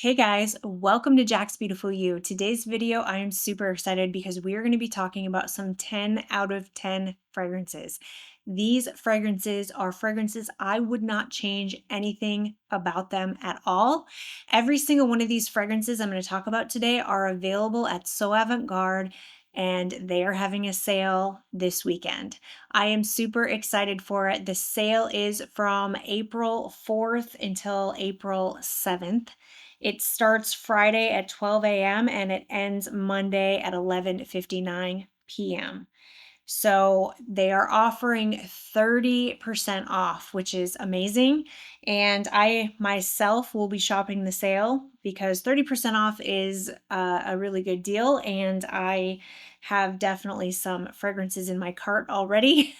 Hey guys, welcome to Jack's Beautiful You. Today's video, I am super excited because we are going to be talking about some 10 out of 10 fragrances. These fragrances are fragrances I would not change anything about them at all. Every single one of these fragrances I'm going to talk about today are available at So Avant-Garde and they are having a sale this weekend. I am super excited for it. The sale is from April 4th until April 7th. It starts Friday at 12 a.m. and it ends Monday at 11:59 p.m. So they are offering 30% off, which is amazing. And I myself will be shopping the sale because 30% off is a really good deal. And I have definitely some fragrances in my cart already.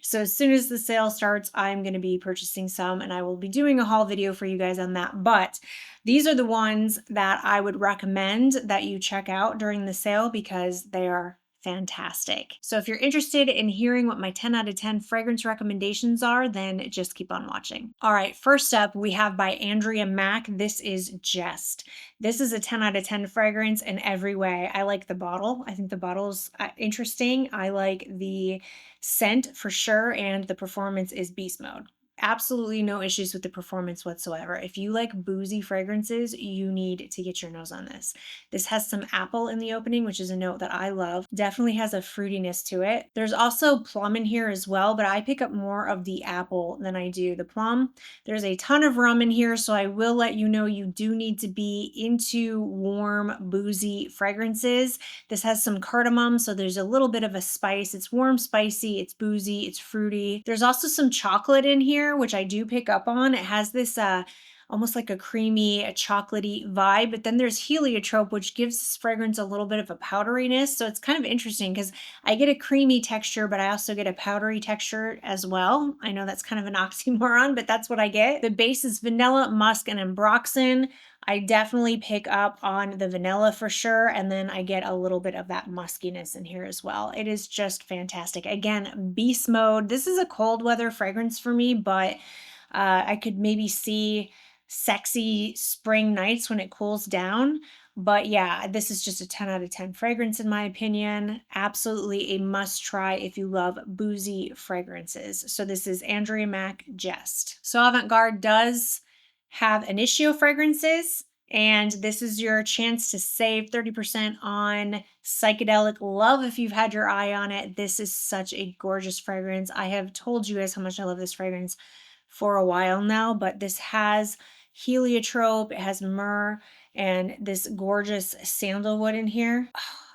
So as soon as the sale starts, I'm going to be purchasing some and I will be doing a haul video for you guys on that. But these are the ones that I would recommend that you check out during the sale because they are fantastic. So if you're interested in hearing what my 10 out of 10 fragrance recommendations are, then just keep on watching. All right, first up we have by Andrea Maack. This is Jest. This is a 10 out of 10 fragrance in every way. I like the bottle. I think the bottle's interesting. I like the scent for sure, and the performance is beast mode. Absolutely no issues with the performance whatsoever. If you like boozy fragrances, you need to get your nose on this. This has some apple in the opening, which is a note that I love. Definitely has a fruitiness to it. There's also plum in here as well, but I pick up more of the apple than I do the plum. There's a ton of rum in here, so I will let you know you do need to be into warm, boozy fragrances. This has some cardamom, so there's a little bit of a spice. It's warm, spicy, it's boozy, it's fruity. There's also some chocolate in here, which I do pick up on. It has this almost like a creamy, a chocolatey vibe, but then there's heliotrope, which gives this fragrance a little bit of a powderiness. So it's kind of interesting because I get a creamy texture, but I also get a powdery texture as well. I know that's kind of an oxymoron, but that's what I get. The base is vanilla, musk, and ambroxan. I definitely pick up on the vanilla for sure, and then I get a little bit of that muskiness in here as well. It is just fantastic. Again, beast mode. This is a cold weather fragrance for me, but I could maybe see sexy spring nights when it cools down. But yeah, this is just a 10 out of 10 fragrance in my opinion. Absolutely a must try if you love boozy fragrances. So this is Andrea Maack Jest. So Avant-Garde does have Initio fragrances, and this is your chance to save 30% on Psychedelic Love if you've had your eye on it. This is such a gorgeous fragrance. I have told you guys how much I love this fragrance for a while now, but this has heliotrope, it has myrrh, and this gorgeous sandalwood in here.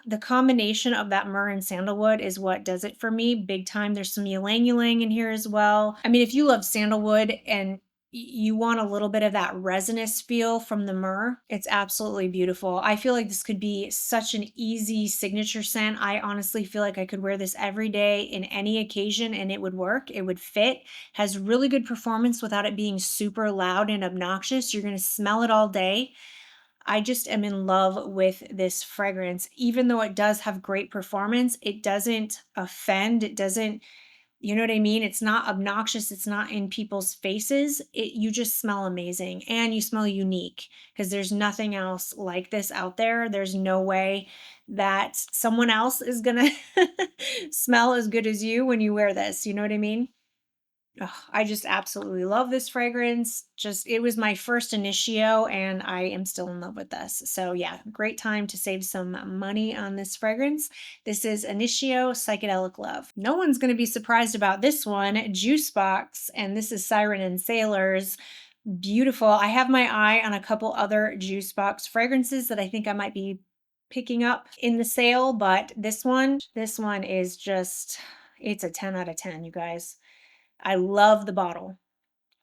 The combination of that myrrh and sandalwood is what does it for me big time. There's some ylang ylang in here as well. I mean, if you love sandalwood and you want a little bit of that resinous feel from the myrrh, it's absolutely beautiful. I feel like this could be such an easy signature scent. I honestly feel like I could wear this every day in any occasion and it would work. It would fit. Has really good performance without it being super loud and obnoxious. You're going to smell it all day. I just am in love with this fragrance. Even though it does have great performance, it doesn't offend. It doesn't, you know what I mean? It's not obnoxious. It's not in people's faces. You just smell amazing and you smell unique because there's nothing else like this out there. There's no way that someone else is gonna smell as good as you when you wear this. You know what I mean? Ugh, I just absolutely love this fragrance. Just, it was my first Initio and I am still in love with this. So yeah, great time to save some money on this fragrance. This is Initio Psychedelic Love. No one's going to be surprised about this one, Jusbox, and this is Siren and Sailors. Beautiful. I have my eye on a couple other Jusbox fragrances that I think I might be picking up in the sale, but this one is just, it's a 10 out of 10, you guys. I love the bottle.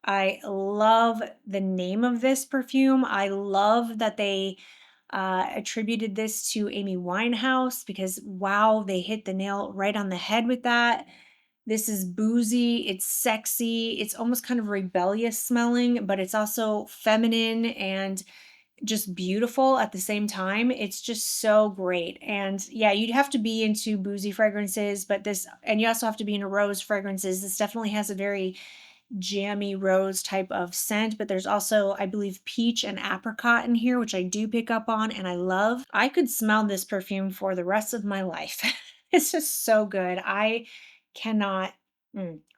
I love the name of this perfume. I love that they attributed this to Amy Winehouse because wow, they hit the nail right on the head with that. This is boozy, it's sexy, it's almost kind of rebellious smelling, but it's also feminine and just beautiful at the same time. It's just so great. And yeah, you'd have to be into boozy fragrances, but this, and you also have to be into rose fragrances. This definitely has a very jammy rose type of scent, but there's also, I believe, peach and apricot in here, which I do pick up on and I love. I could smell this perfume for the rest of my life. It's just so good. Cannot,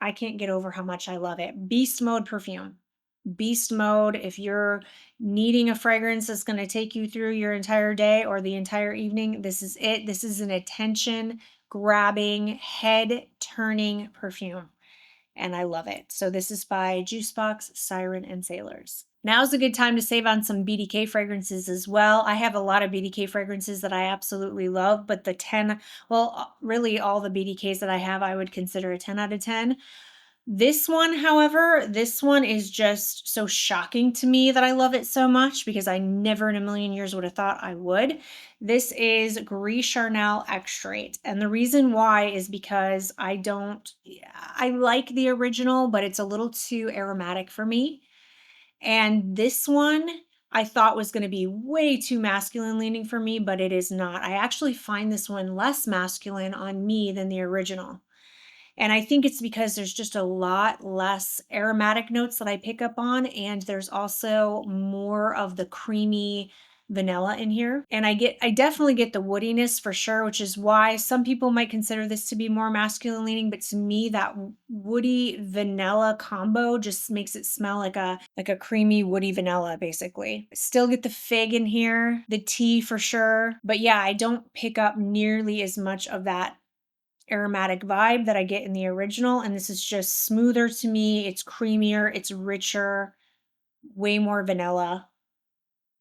I can't get over how much I love it. Beast Mode perfume. Beast Mode. If you're needing a fragrance that's going to take you through your entire day or the entire evening, this is it. This is an attention grabbing, head turning perfume. And I love it. So this is by Jusbox, Siren, and Sailors. Now's a good time to save on some BDK fragrances as well. I have a lot of BDK fragrances that I absolutely love, but the 10, well, really all the BDKs that I have, I would consider a 10 out of 10. This one, however, this one is just so shocking to me that I love it so much because I never in a million years would have thought I would. This is Gris Charnel Extrait. And the reason why is because I like the original, but it's a little too aromatic for me. And this one I thought was going to be way too masculine leaning for me, but it is not. I actually find this one less masculine on me than the original. And I think it's because there's just a lot less aromatic notes that I pick up on. And there's also more of the creamy vanilla in here. And I definitely get the woodiness for sure, which is why some people might consider this to be more masculine leaning. But to me, that woody vanilla combo just makes it smell like a creamy woody vanilla, basically. Still get the fig in here, the tea for sure. But yeah, I don't pick up nearly as much of that aromatic vibe that I get in the original, and this is just smoother to me. It's creamier, it's richer, way more vanilla,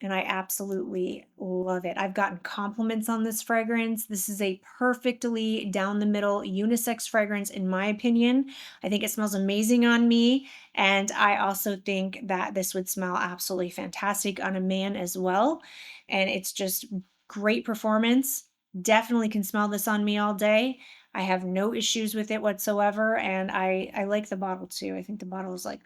and I absolutely love it. I've gotten compliments on this fragrance. This is a perfectly down the middle unisex fragrance in my opinion. I think it smells amazing on me, and I also think that this would smell absolutely fantastic on a man as well, and it's just great performance. Definitely can smell this on me all day. I have no issues with it whatsoever, and I like the bottle too. I think the bottle is like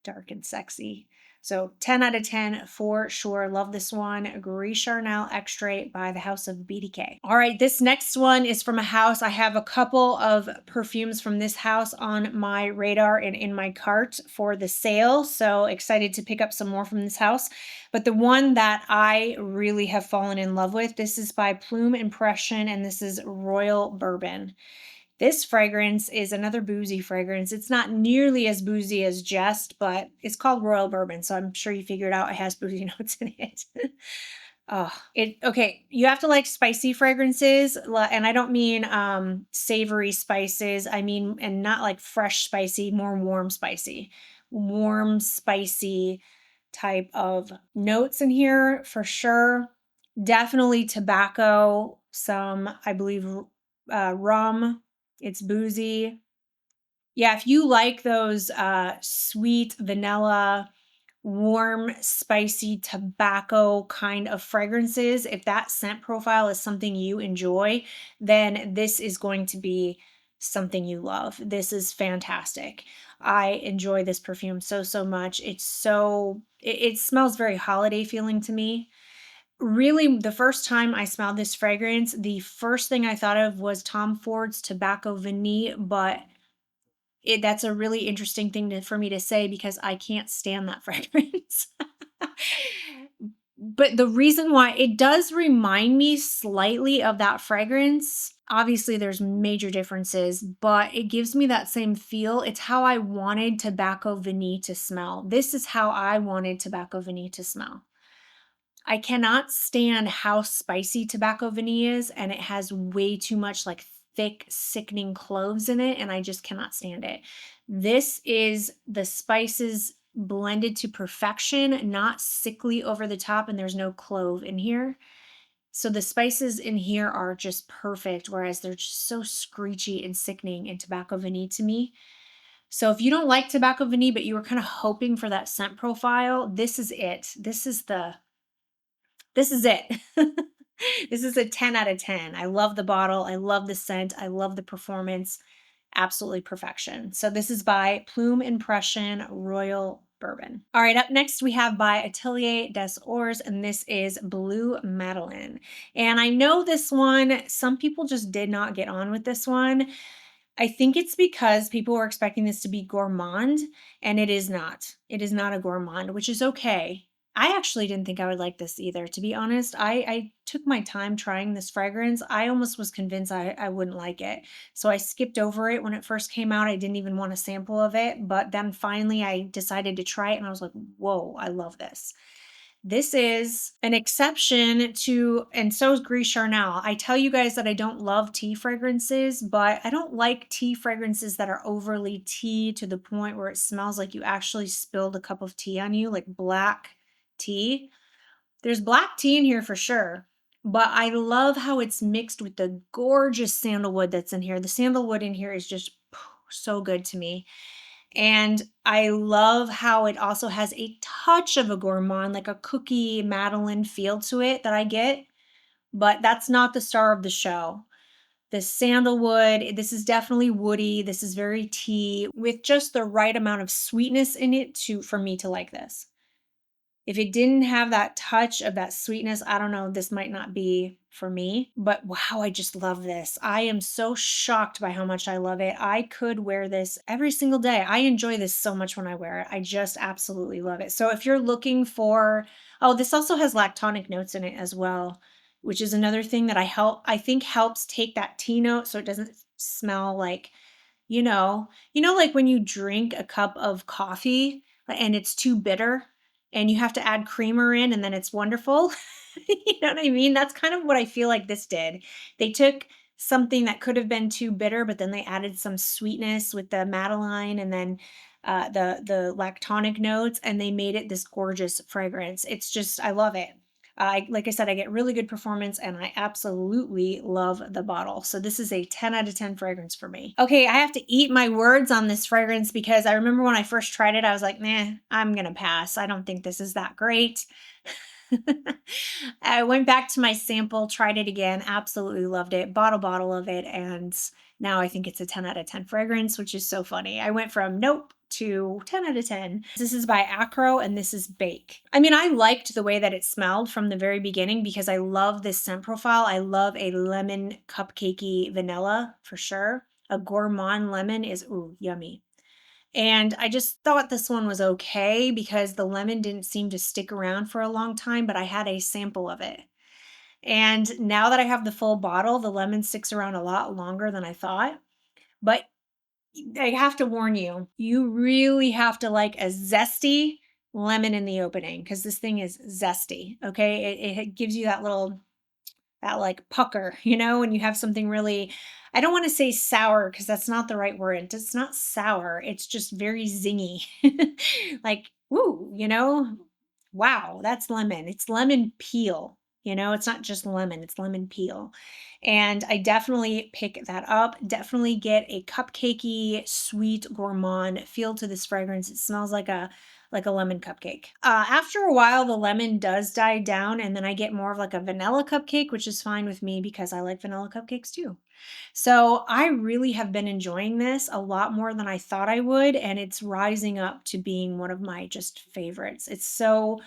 dark and sexy. So 10 out of 10 for sure. Love this one. Gris Charnel Extrait by the House of BDK. All right, this next one is from a house. I have a couple of perfumes from this house on my radar and in my cart for the sale. So excited to pick up some more from this house. But the one that I really have fallen in love with, this is by Plume Impression, and this is Royal Bourbon. This fragrance is another boozy fragrance. It's not nearly as boozy as Jest, but it's called Royal Bourbon, so I'm sure you figured out it has boozy notes in it. Oh, okay, you have to like spicy fragrances, and I don't mean savory spices. I mean, and not like fresh spicy, more warm spicy. Warm, spicy type of notes in here for sure. Definitely tobacco, some, I believe, rum. It's boozy. Yeah, if you like those sweet vanilla, warm, spicy tobacco kind of fragrances, if that scent profile is something you enjoy, then this is going to be something you love. This is fantastic. I enjoy this perfume so much. It smells very holiday feeling to me. Really, the first time I smelled this fragrance, the first thing I thought of was Tom Ford's Tobacco Vanille, but that's a really interesting thing for me to say because I can't stand that fragrance. But the reason why it does remind me slightly of that fragrance, obviously there's major differences, but it gives me that same feel. It's how I wanted Tobacco Vanille to smell. This is how I wanted Tobacco Vanille to smell. I cannot stand how spicy Tobacco Vanille is, and it has way too much like thick, sickening cloves in it, and I just cannot stand it. This is the spices blended to perfection, not sickly over the top, and there's no clove in here. So the spices in here are just perfect, whereas they're just so screechy and sickening in Tobacco Vanille to me. So if you don't like Tobacco Vanille, but you were kind of hoping for that scent profile, this is it. This is it. This is a 10 out of 10. I love the bottle. I love the scent. I love the performance. Absolutely perfection. So this is by Plume Impression Royal Bourbon. All right, up next we have by Atelier des Ors, and this is Blue Madeleine. And I know this one, some people just did not get on with this one. I think it's because people were expecting this to be gourmand, and it is not. It is not a gourmand, which is okay. I actually didn't think I would like this either, to be honest. I took my time trying this fragrance. I almost was convinced I wouldn't like it. So I skipped over it when it first came out. I didn't even want a sample of it. But then finally I decided to try it and I was like, whoa, I love this. This is an exception to, and so is Gris Charnel. I tell you guys that I don't love tea fragrances, but I don't like tea fragrances that are overly tea to the point where it smells like you actually spilled a cup of tea on you, like black tea. There's black tea in here for sure, but I love how it's mixed with the gorgeous sandalwood that's in here. The sandalwood in here is just so good to me. And I love how it also has a touch of a gourmand, like a cookie Madeleine feel to it that I get, but that's not the star of the show. The sandalwood, this is definitely woody. This is very tea with just the right amount of sweetness in it to for me to like this. If it didn't have that touch of that sweetness, I don't know, this might not be for me, but wow, I just love this. I am so shocked by how much I love it. I could wear this every single day. I enjoy this so much when I wear it. I just absolutely love it. So if you're looking for, oh, this also has lactonic notes in it as well, which is another thing that I think helps take that tea note so it doesn't smell like, like when you drink a cup of coffee and it's too bitter and you have to add creamer in and then it's wonderful. You know what I mean? That's kind of what I feel like this did. They took something that could have been too bitter, but then they added some sweetness with the Madeleine and then the lactonic notes, and they made it this gorgeous fragrance. It's just I love it. Like I said, I get really good performance and I absolutely love the bottle. So this is a 10 out of 10 fragrance for me. Okay, I have to eat my words on this fragrance because I remember when I first tried it, I was like, nah, I'm gonna pass. I don't think this is that great. I went back to my sample, tried it again, absolutely loved it, bought a bottle of it, and now I think it's a 10 out of 10 fragrance, which is so funny. I went from nope to 10 out of 10. This is by Akro and this is Bake. I mean, I liked the way that it smelled from the very beginning because I love this scent profile. I love a lemon cupcakey vanilla for sure. A gourmand lemon is, ooh, yummy. And I just thought this one was okay because the lemon didn't seem to stick around for a long time, but I had a sample of it. And now that I have the full bottle, the lemon sticks around a lot longer than I thought. But I have to warn you, you really have to like a zesty lemon in the opening because this thing is zesty. Okay. It gives you that like pucker, when you have something really, I don't want to say sour because that's not the right word. It's not sour. It's just very zingy. Like, ooh, wow, that's lemon. It's lemon peel. It's not just lemon, it's lemon peel. And I definitely pick that up. Definitely get a cupcakey, sweet, gourmand feel to this fragrance. It smells like a lemon cupcake. After a while, the lemon does die down, and then I get more of like a vanilla cupcake, which is fine with me because I like vanilla cupcakes too. So I really have been enjoying this a lot more than I thought I would, and it's rising up to being one of my just favorites. It's so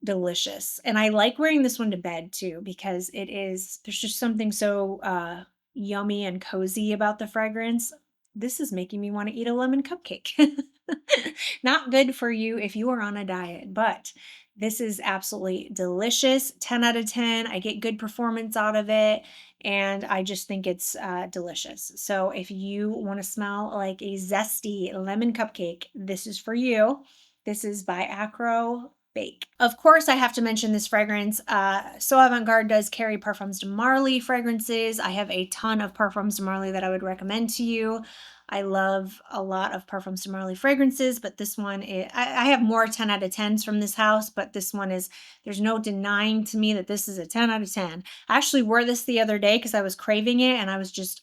delicious. And I like wearing this one to bed too because there's just something so yummy and cozy about the fragrance. This is making me want to eat a lemon cupcake. Not good for you if you are on a diet, but this is absolutely delicious. 10 out of 10. I get good performance out of it, and I just think it's delicious. So if you want to smell like a zesty lemon cupcake, this is for you. This is by Akro Bake. Of course, I have to mention this fragrance. So Avant-Garde does carry Parfums de Marly fragrances. I have a ton of Parfums de Marly that I would recommend to you. I love a lot of Parfums de Marly fragrances, but this one, I have more 10 out of 10s from this house, but this one there's no denying to me that this is a 10 out of 10. I actually wore this the other day because I was craving it and I was just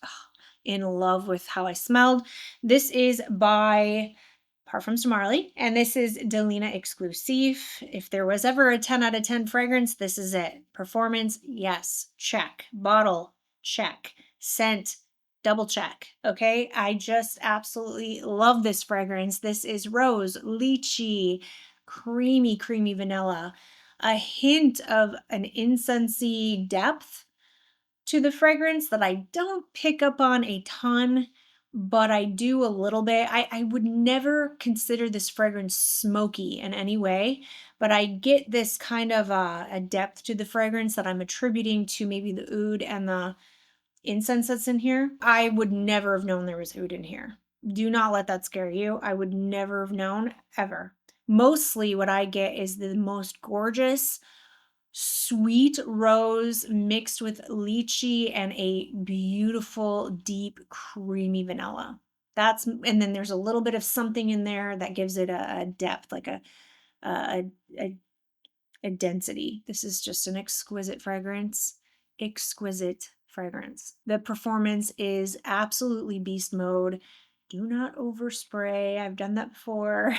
in love with how I smelled. This is by Parfums de Marly, and this is Delina Exclusif. If there was ever a 10 out of 10 fragrance, this is it. Performance, yes, check. Bottle, check. Scent, double check. Okay, I just absolutely love this fragrance. This is rose, lychee, creamy, creamy vanilla, a hint of an incensey depth to the fragrance that I don't pick up on a ton, but I do a little bit. I would never consider this fragrance smoky in any way, but I get this kind of a depth to the fragrance that I'm attributing to maybe the oud and the incense that's in here. I would never have known there was oud in here. Do not let that scare you. I would never have known ever. Mostly what I get is the most gorgeous sweet rose mixed with lychee and a beautiful deep creamy vanilla. And then there's a little bit of something in there that gives it a depth, like a, a, a density. This is just an exquisite fragrance. Exquisite fragrance. The performance is absolutely beast mode. Do not overspray. I've done that before.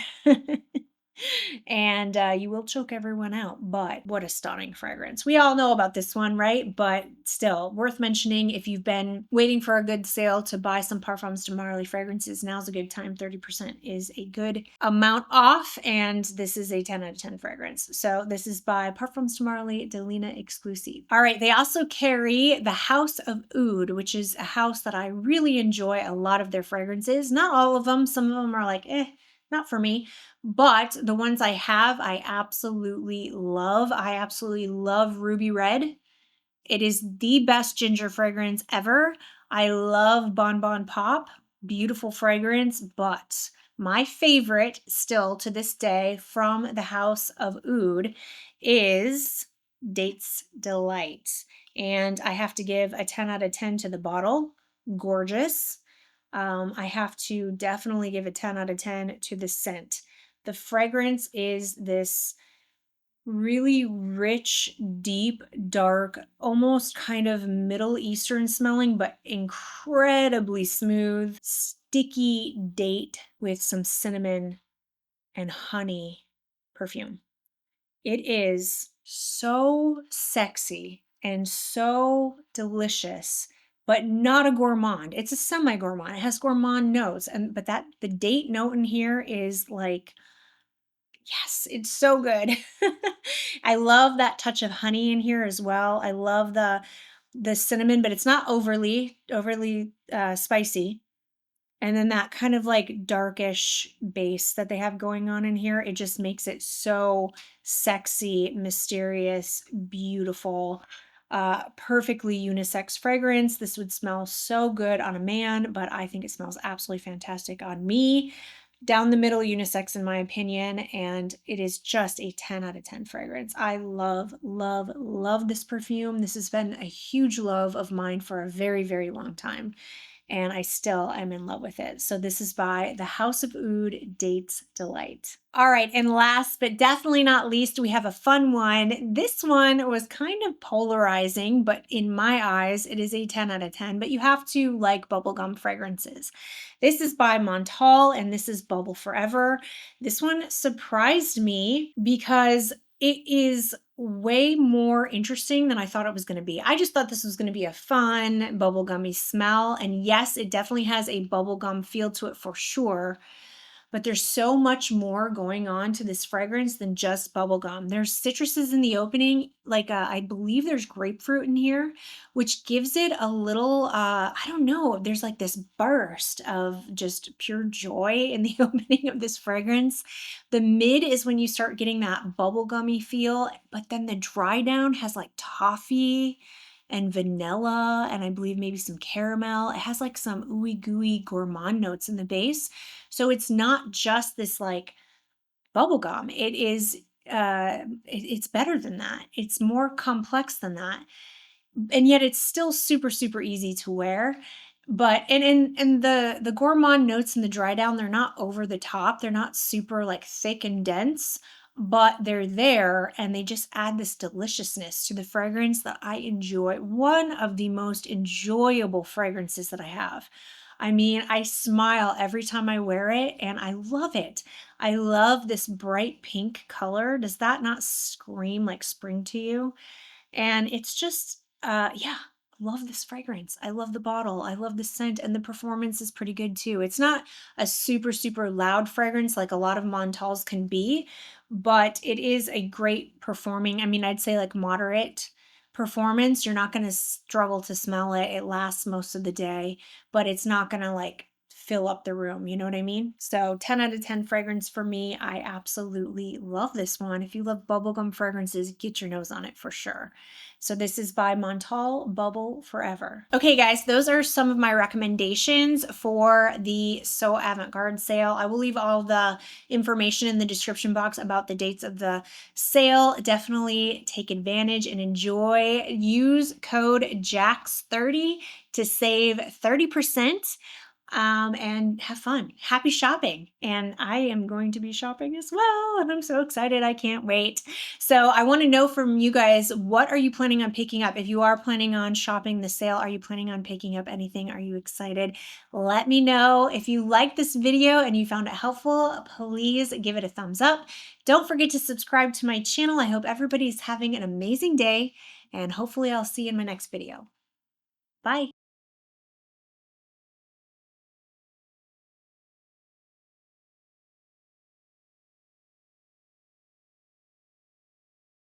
And you will choke everyone out. But what a stunning fragrance. We all know about this one, right? But still, worth mentioning if you've been waiting for a good sale to buy some Parfums de Marly fragrances, now's a good time. 30% is a good amount off, and this is a 10 out of 10 fragrance. So this is by Parfums de Marly Delina Exclusif. All right, they also carry the House of Oud, which is a house that I really enjoy a lot of their fragrances. Not all of them. Some of them are like, not for me. But the ones I have, I absolutely love. I absolutely love Ruby Red. It is the best ginger fragrance ever. I love Bon Bon Pop. Beautiful fragrance, but my favorite still to this day from the House of Oud is Dates Delight. And I have to give a 10 out of 10 to the bottle. Gorgeous. I have to definitely give a 10 out of 10 to the scent. The fragrance is this really rich, deep, dark, almost kind of Middle Eastern smelling, but incredibly smooth, sticky date with some cinnamon and honey perfume. It is so sexy and so delicious, but not a gourmand. It's a semi-gourmand. It has gourmand notes, but the date note in here is like, yes, it's so good. I love that touch of honey in here as well. I love the cinnamon, but it's not overly spicy. And then that kind of like darkish base that they have going on in here, it just makes it so sexy, mysterious, beautiful, perfectly unisex fragrance. This would smell so good on a man, but I think it smells absolutely fantastic on me. Down the middle unisex in my opinion, and it is just a 10 out of 10 fragrance. I love, love, love this perfume. This has been a huge love of mine for a very, very long time, and I still am in love with it. So this is by the House of Oud Dates Delight. All right, and last but definitely not least, we have a fun one. This one was kind of polarizing, but in my eyes, it is a 10 out of 10, but you have to like bubblegum fragrances. This is by Montale, and this is Bubble Forever. This one surprised me because it is way more interesting than I thought it was going to be. I just thought this was going to be a fun bubblegummy smell. And yes, it definitely has a bubblegum feel to it for sure. But there's so much more going on to this fragrance than just bubblegum. There's citruses in the opening, like I believe there's grapefruit in here, which gives it a little, I don't know, there's like this burst of just pure joy in the opening of this fragrance. The mid is when you start getting that bubblegummy feel, but then the dry down has like toffee and vanilla, and I believe maybe some caramel. It has like some ooey gooey gourmand notes in the base. So it's not just this like bubblegum. It is it's better than that. It's more complex than that. And yet it's still super, super easy to wear. But and the gourmand notes in the dry down, they're not over the top. They're not super like thick and dense, but they're there and they just add this deliciousness to the fragrance that I enjoy. One of the most enjoyable fragrances that I have. I mean, I smile every time I wear it and I love it. I love this bright pink color. Does that not scream like spring to you? And it's just, yeah, love this fragrance. I love the bottle. I love the scent, and the performance is pretty good too. It's not a super, super loud fragrance like a lot of Montales can be, but it is a great performing, I mean, I'd say like moderate performance. You're not going to struggle to smell it. It lasts most of the day, but it's not going to like fill up the room. You know what I mean? So 10 out of 10 fragrance for me. I absolutely love this one. If you love bubblegum fragrances, get your nose on it for sure. So this is by Montale Bubble Forever. Okay, guys, those are some of my recommendations for the So Avant-Garde sale. I will leave all the information in the description box about the dates of the sale. Definitely take advantage and enjoy. Use code JAX30 to save 30%. And have fun. Happy shopping. And I am going to be shopping as well. And I'm so excited. I can't wait. So I want to know from you guys, what are you planning on picking up? If you are planning on shopping the sale, are you planning on picking up anything? Are you excited? Let me know. If you liked this video and you found it helpful, please give it a thumbs up. Don't forget to subscribe to my channel. I hope everybody's having an amazing day, and hopefully I'll see you in my next video. Bye.